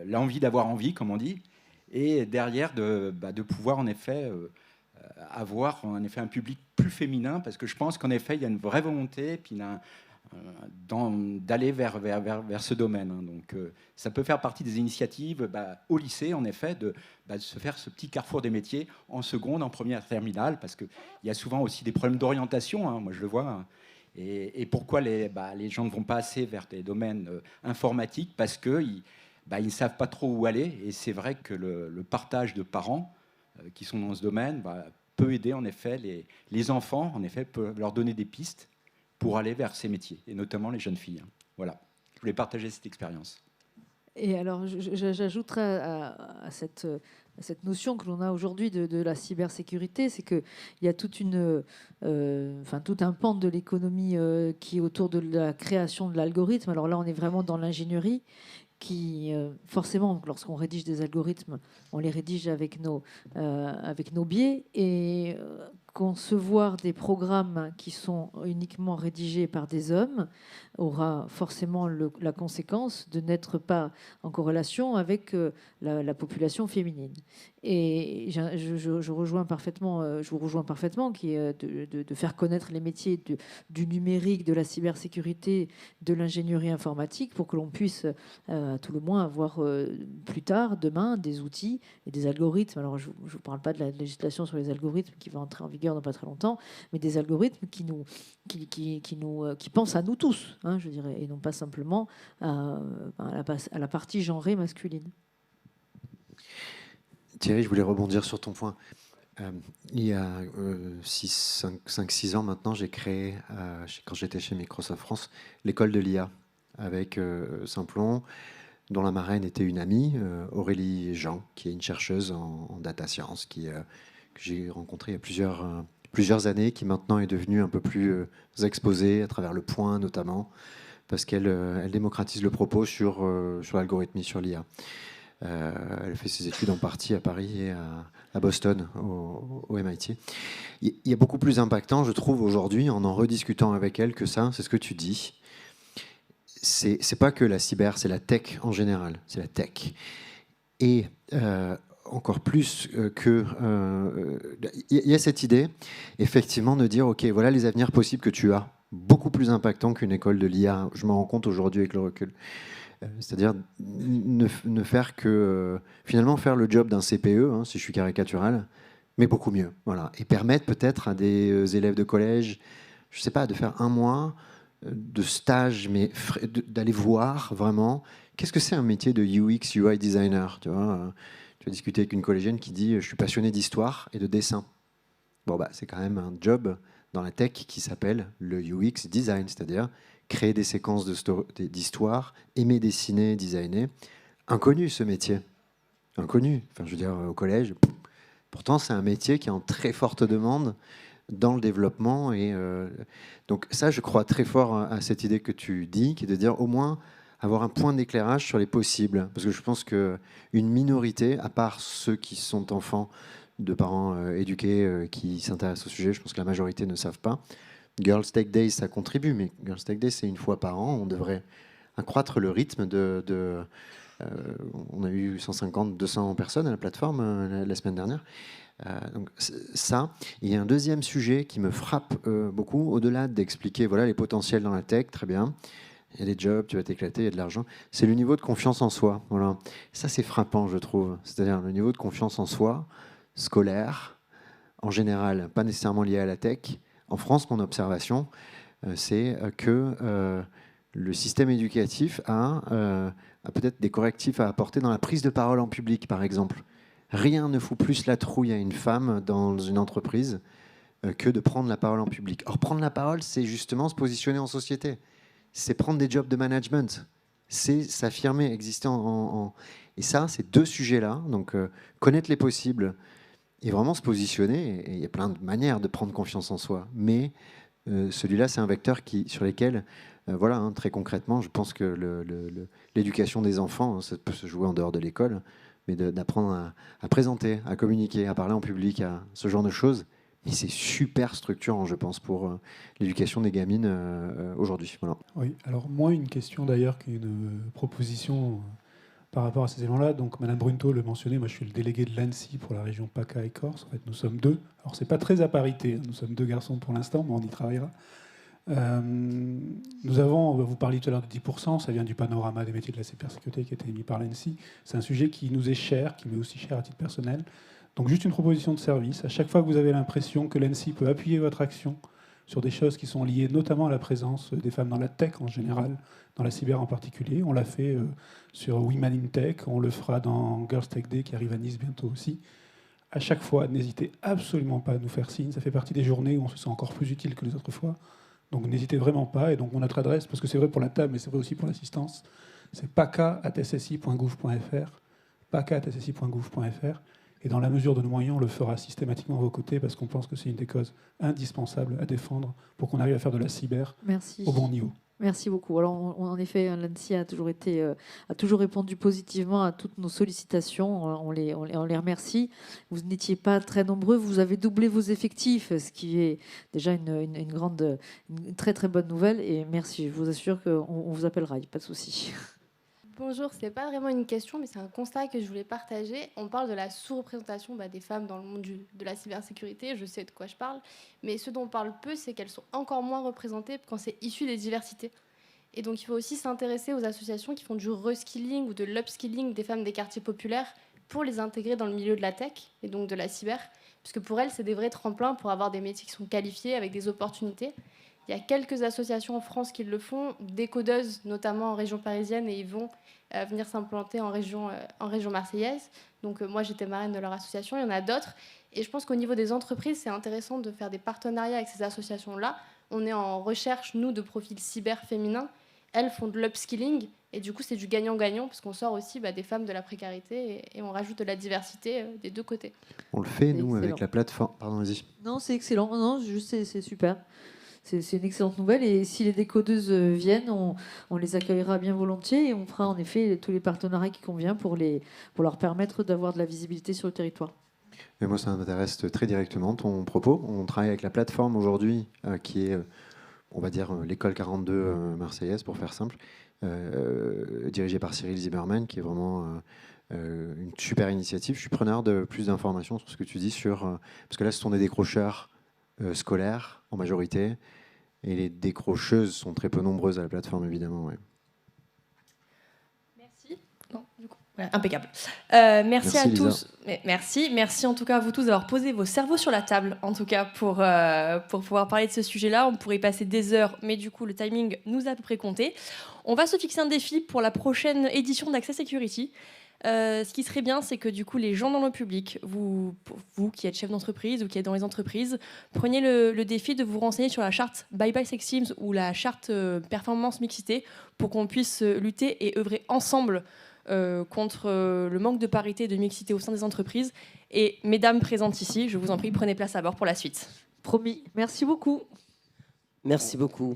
l'envie d'avoir envie, comme on dit, et derrière, de pouvoir, en effet, avoir en effet un public plus féminin, parce que je pense qu'en effet, il y a une vraie volonté puis d'aller vers ce domaine. Donc, ça peut faire partie des initiatives au lycée, en effet, de se faire ce petit carrefour des métiers en seconde, en première terminale, parce qu'il y a souvent aussi des problèmes d'orientation, moi je le vois. Et pourquoi les gens ne vont pas assez vers des domaines informatiques? Parce qu'ils ne savent pas trop où aller. Et c'est vrai que le partage de parents qui sont dans ce domaine peut aider, en effet, les enfants, en effet, peut leur donner des pistes pour aller vers ces métiers, et notamment les jeunes filles. Voilà, je voulais partager cette expérience. Et alors, j'ajouterais à cette notion que l'on a aujourd'hui de la cybersécurité, c'est qu'il y a tout un pan de l'économie qui est autour de la création de l'algorithme. Alors là, on est vraiment dans l'ingénierie qui, forcément, lorsqu'on rédige des algorithmes, on les rédige avec nos biais. Et concevoir des programmes qui sont uniquement rédigés par des hommes aura forcément la conséquence de n'être pas en corrélation avec la population féminine. Et je vous rejoins parfaitement qui est de faire connaître les métiers du numérique, de la cybersécurité, de l'ingénierie informatique, pour que l'on puisse à tout le moins avoir plus tard, demain, des outils et des algorithmes. Alors je ne vous parle pas de la législation sur les algorithmes qui va entrer en vigueur dans pas très longtemps, mais des algorithmes qui pensent à nous tous, je dirais, et non pas simplement à la partie genrée masculine. Thierry, je voulais rebondir sur ton point. Il y a 5-6 ans maintenant, j'ai créé, quand j'étais chez Microsoft France, l'école de l'IA avec Simplon, dont la marraine était une amie, Aurélie Jean, qui est une chercheuse en data science, que j'ai rencontrée il y a plusieurs années, qui maintenant est devenue un peu plus exposée à travers Le Point notamment, parce qu'elle démocratise le propos sur l'algorithmie, sur l'IA. Elle fait ses études en partie à Paris et à Boston, au MIT. Il y a beaucoup plus impactant, je trouve, aujourd'hui, en rediscutant avec elle, que ça, c'est ce que tu dis. C'est pas que la cyber, c'est la tech en général, c'est la tech. Et encore plus que... Il y a cette idée, effectivement, de dire, OK, voilà les avenirs possibles que tu as, beaucoup plus impactants qu'une école de l'IA. Je m'en rends compte aujourd'hui avec le recul. C'est-à-dire ne faire que... finalement, faire le job d'un CPE, si je suis caricatural, mais beaucoup mieux. Voilà. Et permettre peut-être à des élèves de collège, je ne sais pas, de faire 1 mois de stage, mais d'aller voir vraiment qu'est-ce que c'est un métier de UX, UI designer. Tu vois, tu vas discuter avec une collégienne qui dit « je suis passionné d'histoire et de dessin ». Bon, c'est quand même un job dans la tech qui s'appelle le UX design, c'est-à-dire créer des séquences d'histoire, aimer dessiner, designer. Inconnu, ce métier. Inconnu. Enfin, je veux dire, au collège. Pourtant, c'est un métier qui est en très forte demande dans le développement. Et donc ça, je crois très fort à cette idée que tu dis, qui est de dire au moins avoir un point d'éclairage sur les possibles. Parce que je pense qu'une minorité, à part ceux qui sont enfants de parents éduqués qui s'intéressent au sujet, je pense que la majorité ne savent pas. Girls Tech Day, ça contribue, mais Girls Tech Day, c'est une fois par an. On devrait accroître le rythme on a eu 150, 200 personnes à la plateforme la semaine dernière. Donc ça, il y a un deuxième sujet qui me frappe beaucoup, au-delà d'expliquer voilà, les potentiels dans la tech, très bien. Il y a des jobs, tu vas t'éclater, il y a de l'argent. C'est le niveau de confiance en soi. Voilà. Ça, c'est frappant, je trouve. C'est-à-dire le niveau de confiance en soi, scolaire, en général, pas nécessairement lié à la tech. En France, mon observation, c'est que le système éducatif a peut-être des correctifs à apporter dans la prise de parole en public, par exemple. Rien ne fout plus la trouille à une femme dans une entreprise que de prendre la parole en public. Or, prendre la parole, c'est justement se positionner en société. C'est prendre des jobs de management. C'est s'affirmer, exister Et ça, ces deux sujets-là, donc connaître les possibles et vraiment se positionner. Et il y a plein de manières de prendre confiance en soi. Mais celui-là, c'est un vecteur sur lesquels, voilà, hein, très concrètement, je pense que l'éducation des enfants, ça peut se jouer en dehors de l'école, mais d'apprendre à présenter, à communiquer, à parler en public, à ce genre de choses. Et c'est super structurant, je pense, pour l'éducation des gamines aujourd'hui. Voilà. Oui, alors moi, une question d'ailleurs qu'une proposition par rapport à ces éléments-là. Donc, Madame Brunto le mentionnait, moi je suis le délégué de l'ANSSI pour la région PACA et Corse. En fait, nous sommes deux. Alors, c'est pas très à parité, nous sommes deux garçons pour l'instant, mais on y travaillera. Nous avons, vous parliez tout à l'heure de 10%, ça vient du panorama des métiers de la cybersécurité qui a été émis par l'ANSSI. C'est un sujet qui nous est cher, qui m'est aussi cher à titre personnel. Donc juste une proposition de service. À chaque fois que vous avez l'impression que l'ANSSI peut appuyer votre action sur des choses qui sont liées notamment à la présence des femmes dans la tech en général, dans la cyber en particulier, on l'a fait sur Women in Tech, on le fera dans Girls Tech Day qui arrive à Nice bientôt aussi. À chaque fois, n'hésitez absolument pas à nous faire signe. Ça fait partie des journées où on se sent encore plus utile que les autres fois. Donc n'hésitez vraiment pas. Et donc notre adresse, parce que c'est vrai pour la table, mais c'est vrai aussi pour l'assistance, c'est paca@ssi.gouv.fr, paca@ssi.gouv.fr. Et dans la mesure de nos moyens, on le fera systématiquement à vos côtés parce qu'on pense que c'est une des causes indispensables à défendre pour qu'on arrive à faire de la cyber au bon niveau. Merci beaucoup. Alors, en effet, l'ANSSI a toujours répondu positivement à toutes nos sollicitations. On les remercie. Vous n'étiez pas très nombreux. Vous avez doublé vos effectifs, ce qui est déjà une très très bonne nouvelle. Et merci. Je vous assure qu'on vous appellera. Il n'y a pas de souci. Bonjour, c'est pas vraiment une question, mais c'est un constat que je voulais partager. On parle de la sous-représentation des femmes dans le monde de la cybersécurité, je sais de quoi je parle, mais ce dont on parle peu, c'est qu'elles sont encore moins représentées quand c'est issu des diversités. Et donc il faut aussi s'intéresser aux associations qui font du reskilling ou de l'upskilling des femmes des quartiers populaires pour les intégrer dans le milieu de la tech et donc de la cyber, puisque pour elles, c'est des vrais tremplins pour avoir des métiers qui sont qualifiés avec des opportunités. Il y a quelques associations en France qui le font, des codeuses, notamment en région parisienne, et ils vont venir s'implanter en région marseillaise. Donc moi, j'étais marraine de leur association, il y en a d'autres. Et je pense qu'au niveau des entreprises, c'est intéressant de faire des partenariats avec ces associations-là. On est en recherche, nous, de profils cyber féminins. Elles font de l'upskilling, et du coup, c'est du gagnant-gagnant, parce qu'on sort aussi des femmes de la précarité, et on rajoute de la diversité des deux côtés. On le fait, nous, Excellent. avec la plateforme... Pardon, vas-y. Non, c'est excellent. Non, juste, c'est super. C'est une excellente nouvelle et si les décodeuses viennent, on les accueillera bien volontiers et on fera en effet tous les partenariats qui conviennent pour leur permettre d'avoir de la visibilité sur le territoire. Et moi, ça m'intéresse très directement ton propos. On travaille avec la plateforme aujourd'hui qui est, on va dire, l'école 42 marseillaise, pour faire simple, dirigée par Cyril Zimmerman, qui est vraiment une super initiative. Je suis preneur de plus d'informations sur ce que tu dis, parce que là, ce sont des décrocheurs scolaires en majorité, et les décrocheuses sont très peu nombreuses à la plateforme, évidemment. Ouais. Merci. Non, du coup, voilà, impeccable. Merci à Lisa. tous. Merci en tout cas à vous tous d'avoir posé vos cerveaux sur la table, en tout cas pour pouvoir parler de ce sujet-là. On pourrait y passer des heures, mais du coup le timing nous a à peu près compté. On va se fixer un défi pour la prochaine édition d'Access Security. Ce qui serait bien, c'est que du coup, les gens dans le public, vous qui êtes chef d'entreprise ou qui êtes dans les entreprises, preniez le défi de vous renseigner sur la charte Bye Bye Sex Teams ou la charte Performance Mixité pour qu'on puisse lutter et œuvrer ensemble contre le manque de parité et de mixité au sein des entreprises. Et mesdames présentes ici, je vous en prie, prenez place à bord pour la suite. Promis. Merci beaucoup. Merci beaucoup.